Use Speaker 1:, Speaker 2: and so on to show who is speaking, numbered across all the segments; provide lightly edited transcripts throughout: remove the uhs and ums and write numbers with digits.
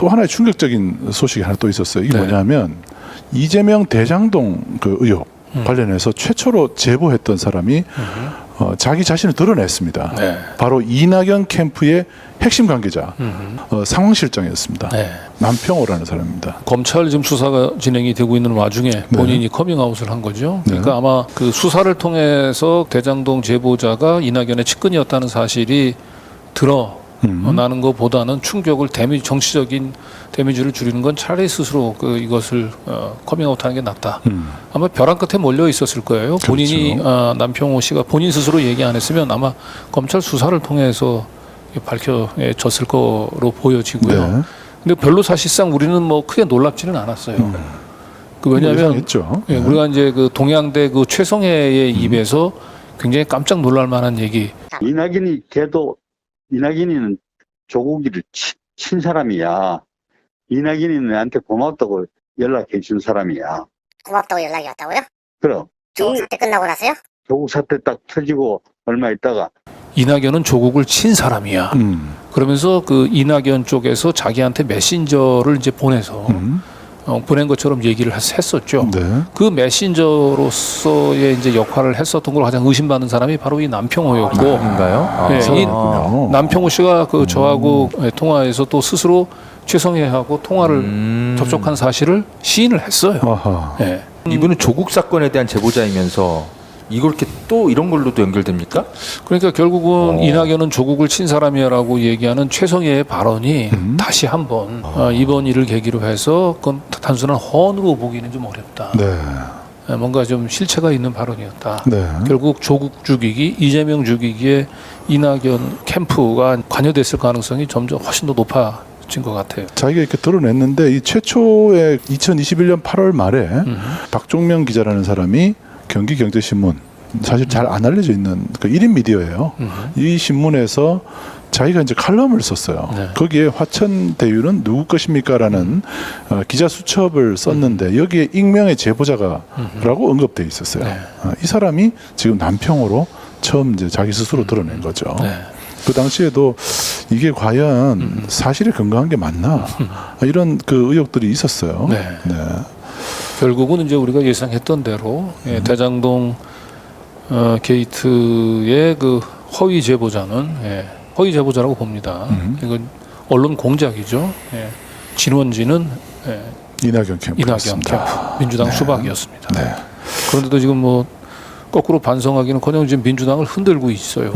Speaker 1: 또 하나의 충격적인 소식이 하나 또 있었어요. 이게
Speaker 2: 네.
Speaker 1: 뭐냐면 이재명 대장동 그 의혹 관련해서 최초로 제보했던 사람이 자기 자신을 드러냈습니다.
Speaker 2: 네.
Speaker 1: 바로 이낙연 캠프의 핵심 관계자 상황실장이었습니다.
Speaker 2: 네.
Speaker 1: 남평호라는 사람입니다.
Speaker 2: 검찰 지금 수사가 진행이 되고 있는 와중에 본인이 커밍아웃을 한 거죠. 그러니까 아마 그 수사를 통해서 대장동 제보자가 이낙연의 측근이었다는 사실이 드러나는 것보다는 충격을 정치적인 데미지를 줄이는 건 차라리 스스로 이것을 커밍아웃하는 게 낫다. 아마 벼랑 끝에 몰려 있었을 거예요. 본인이 남평호 씨가 본인 스스로 얘기 안 했으면 아마 검찰 수사를 통해서 밝혀졌을 거로 보여지고요.
Speaker 1: 네.
Speaker 2: 근데 별로 사실상 우리는 뭐 크게 놀랍지는 않았어요. 왜냐하면
Speaker 1: 예상했죠.
Speaker 2: 예, 우리가 이제 그 동양대 그 최성해의 입에서 굉장히 깜짝 놀랄 만한 얘기.
Speaker 3: 이낙연이는 조국이를 친 사람이야. 이낙연이 내한테 고맙다고 연락해 준 사람이야.
Speaker 4: 고맙다고 연락이 왔다고요?
Speaker 3: 그럼
Speaker 4: 조국 사태 끝나고 나서요?
Speaker 3: 조국 사태 딱 터지고 얼마 있다가
Speaker 2: 이낙연은 조국을 친 사람이야. 그러면서 그 이낙연 쪽에서 자기한테 메신저를 이제 보내서 보낸 것처럼 얘기를 했었죠.
Speaker 1: 네.
Speaker 2: 그 메신저로서의 이제 역할을 했었던 걸로 가장 의심받는 사람이 바로 이 남평호였고,
Speaker 5: 인가요?
Speaker 2: 네, 이
Speaker 1: 그렇군요.
Speaker 2: 남평호 씨가 그 저하고 통화에서 또 스스로 최성해하고 통화를 접촉한 사실을 시인을 했어요.
Speaker 1: 아하.
Speaker 2: 네.
Speaker 5: 이분은 조국 사건에 대한 제보자이면서 이걸 이렇게 또 이런 걸로도 연결됩니까?
Speaker 2: 그러니까 결국은 이낙연은 조국을 친 사람이야라고 얘기하는 최성해의 발언이 다시 한번 이번 일을 계기로 해서 그건 단순한 허언으로 보기는 좀 어렵다.
Speaker 1: 네.
Speaker 2: 뭔가 좀 실체가 있는 발언이었다.
Speaker 1: 네.
Speaker 2: 결국 조국 죽이기, 이재명 죽이기에 이낙연 캠프가 관여됐을 가능성이 점점 훨씬 더 높아진 것 같아요.
Speaker 1: 자기가 이렇게 드러냈는데 이 최초의 2021년 8월 말에 박종명 기자라는 사람이 경기경제신문 사실 잘 안 알려져 있는 그 1인 미디어예요. 이 신문에서 자기가 이제 칼럼을 썼어요.
Speaker 2: 네.
Speaker 1: 거기에 화천 대유는 누구 것입니까라는 기자 수첩을 썼는데 여기에 익명의 제보자가라고 언급돼 있었어요.
Speaker 2: 네.
Speaker 1: 이 사람이 지금 남평으로 처음 이제 자기 스스로 드러낸 거죠.
Speaker 2: 네.
Speaker 1: 그 당시에도 이게 과연 사실에 근거한 게 맞나 이런 그 의혹들이 있었어요.
Speaker 2: 네.
Speaker 1: 네.
Speaker 2: 결국은 이제 우리가 예상했던 대로 대장동 게이트의 그 허위 제보자는 허위 제보자라고 봅니다. 이건 언론 공작이죠. 진원지는
Speaker 1: 이낙연 캠프.
Speaker 2: 이낙연 캠프, 민주당 수박이었습니다.
Speaker 1: 네.
Speaker 2: 그런데도 지금 뭐 거꾸로 반성하기는커녕 지금 민주당을 흔들고 있어요.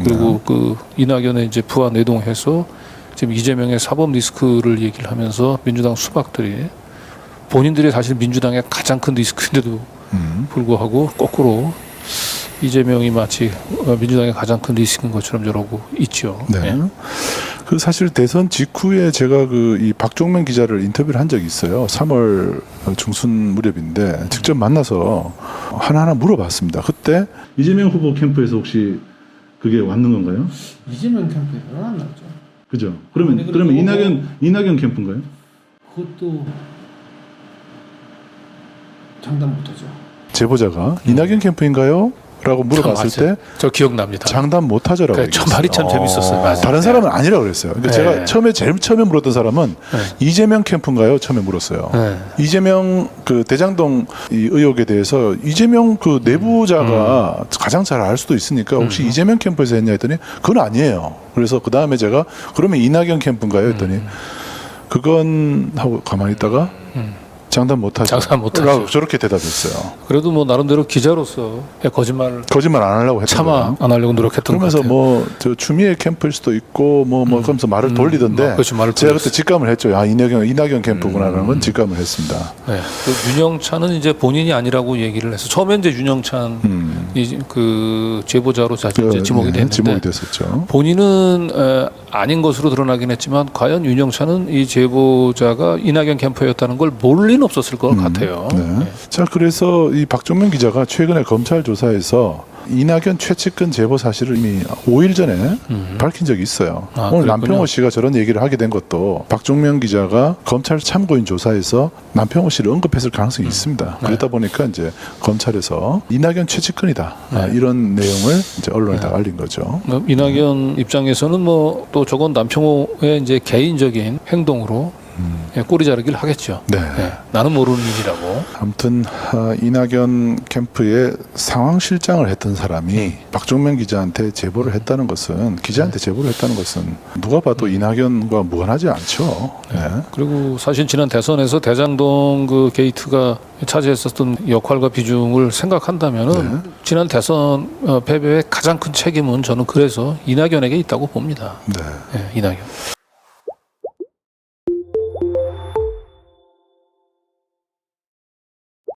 Speaker 2: 그리고 그 이낙연의 이제 부하 내동해서 지금 이재명의 사법 리스크를 얘기를 하면서 민주당 수박들이 본인들이 사실 민주당의 가장 큰 리스크인데도 불구하고 거꾸로 이재명이 마치 민주당의 가장 큰 리스크인 것처럼 저러고 있죠.
Speaker 1: 네. 그 사실 대선 직후에 제가 그 이 박종명 기자를 인터뷰를 한 적이 있어요. 3월 중순 무렵인데 직접 만나서 하나하나 물어봤습니다. 그때 이재명 후보 캠프에서 혹시 그게 왔는 건가요?
Speaker 6: 이재명 캠프에서는 안 나왔죠.
Speaker 1: 그죠? 그러면 이낙연 캠프인가요?
Speaker 6: 그것도 장담 못하죠.
Speaker 1: 제보자가 이낙연 캠프인가요? 라고 물어봤을 때
Speaker 2: 저 기억납니다.
Speaker 1: 장담 못하죠라고
Speaker 2: 그러니까 저 말이 참 재밌었어요. 맞아요.
Speaker 1: 다른 사람은 아니라고 그랬어요. 그러니까
Speaker 2: 네.
Speaker 1: 제가 제일 처음에 물었던 사람은 이재명 캠프인가요? 처음에 물었어요.
Speaker 2: 네.
Speaker 1: 이재명 그 대장동 이 의혹에 대해서 이재명 그 내부자가 가장 잘 알 수도 있으니까 혹시 이재명 캠프에서 했냐 했더니 그건 아니에요. 그래서 그 다음에 제가 그러면 이낙연 캠프인가요? 했더니 그건 하고 가만히 있다가 장담 못하죠.
Speaker 2: 장담 못하죠.
Speaker 1: 저렇게 대답했어요.
Speaker 2: 그래도 뭐 나름대로 기자로서 거짓말
Speaker 1: 안 하려고 했던
Speaker 2: 차마
Speaker 1: 거예요.
Speaker 2: 안 하려고 노력했던 것
Speaker 1: 그러면서
Speaker 2: 같아요.
Speaker 1: 뭐 저 추미애 캠프일 수도 있고 뭐 그러면서 말을 돌리던데
Speaker 2: 그렇죠, 말을
Speaker 1: 제가
Speaker 2: 돌렸어요.
Speaker 1: 그때 직감을 했죠. 아 이낙연 캠프구나라는 건 직감을 했습니다.
Speaker 2: 네. 그 윤영찬은 이제 본인이 아니라고 얘기를 해서 처음에 이제 윤영찬이 그 제보자로 사실 이제 지목이 됐는데
Speaker 1: 지목이 됐었죠.
Speaker 2: 본인은 아닌 것으로 드러나긴 했지만 과연 윤영찬은 이 제보자가 이낙연 캠프였다는 걸 모를 리는 없었을 것 같아요.
Speaker 1: 네. 자 그래서 이 박종명 기자가 최근에 검찰 조사에서 이낙연 최측근 제보 사실을 이미 5일 전에 밝힌 적이 있어요.
Speaker 2: 아,
Speaker 1: 오늘
Speaker 2: 그랬군요.
Speaker 1: 남평호 씨가 저런 얘기를 하게 된 것도 박종명 기자가 검찰 참고인 조사에서 남평호 씨를 언급했을 가능성이 있습니다. 그러다 보니까 이제 검찰에서 이낙연 최측근이다. 이런 내용을 이제 언론에다 알린 거죠.
Speaker 2: 이낙연 입장에서는 뭐 또 저건 남평호의 이제 개인적인 행동으로 꼬리 자르기를 하겠죠.
Speaker 1: 네.
Speaker 2: 나는 모르는 일이라고.
Speaker 1: 아무튼 이낙연 캠프의 상황 실장을 했던 사람이 박종명 기자한테 제보를 했다는 것은 기자한테 제보를 했다는 것은 누가 봐도 이낙연과 무관하지 않죠. 네.
Speaker 2: 그리고 사실 지난 대선에서 대장동 그 게이트가 차지했었던 역할과 비중을 생각한다면은 지난 대선 패배의 가장 큰 책임은 저는 그래서 이낙연에게 있다고 봅니다.
Speaker 1: 네.
Speaker 2: 이낙연.